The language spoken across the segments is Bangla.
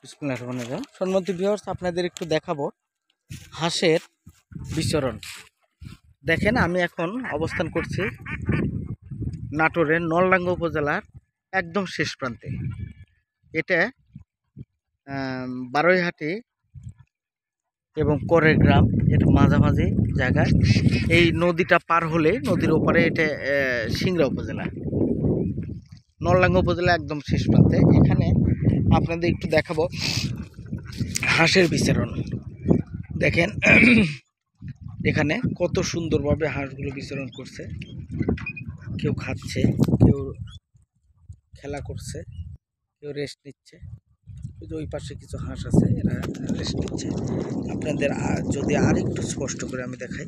বিসমিল্লাহির রহমানির রহিম। সম্মানিত ভিউয়ার্স, আপনাদের একটু দেখাবো হাঁসের বিচরণ। দেখেন, আমি এখন অবস্থান করছি নাটোরের নলডাঙ্গা উপজেলার একদম শেষ প্রান্তে। এটা বারৈহাটি এবং করের গ্রাম, এটা মাঝামাঝি জায়গায়। এই নদীটা পার হলে নদীর ওপারে এটা সিংড়া উপজেলা, নলডাঙ্গা উপজেলা একদম শেষ প্রান্তে। এখানে আপনাদের একটু দেখাবো হাঁসের বিচরণ। দেখেন এখানে কত সুন্দরভাবে হাঁসগুলো বিচরণ করছে। কেউ খাচ্ছে, কেউ খেলা করছে, কেউ রেস্ট নিচ্ছে। ওই পাশে কিছু হাঁস আছে, এরা রেস্ট নিচ্ছে। আপনাদের যদি আর একটু স্পষ্ট করে আমি দেখাই,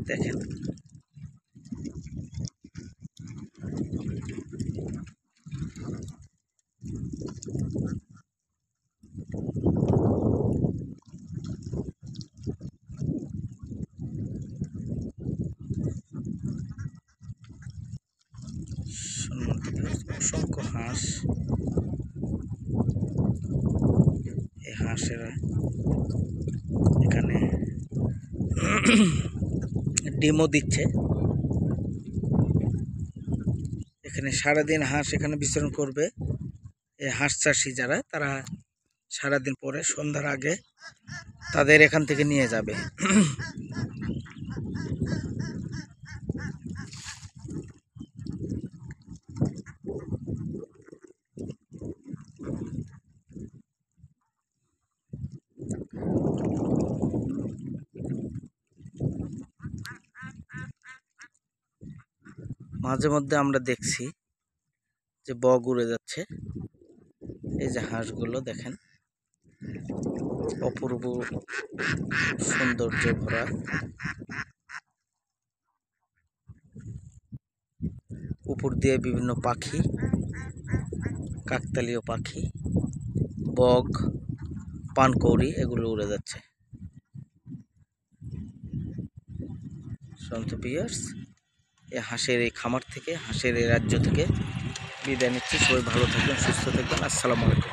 দেখেন অসংখ্য হাঁস। এই হাঁসেরা এখানে ডিমও দিচ্ছে। এখানে সারাদিন হাঁস এখানে বিচরণ করবে। এই হাঁস চাষি যারা, তারা সারাদিন পরে সন্ধ্যার আগে তাদের এখান থেকে নিয়ে যাবে। মাঝে মধ্যে আমরা দেখছি যে বক উড়ে যাচ্ছে। এই যে হাঁসগুলো দেখেন, অপূর্ব সৌন্দর্য ভরা। উপর দিয়ে বিভিন্ন পাখি, কাকতালীয় পাখি, বক, পানকৌড়ি, এগুলো উড়ে যাচ্ছে। সম্মানিত ভিউয়ার্স, এই হাঁসের এই খামার থেকে, হাঁসের এই রাজ্য থেকে বিদায় নিচ্ছি। সবাই ভালো থাকবেন, সুস্থ থাকবেন। আসসালামু আলাইকুম।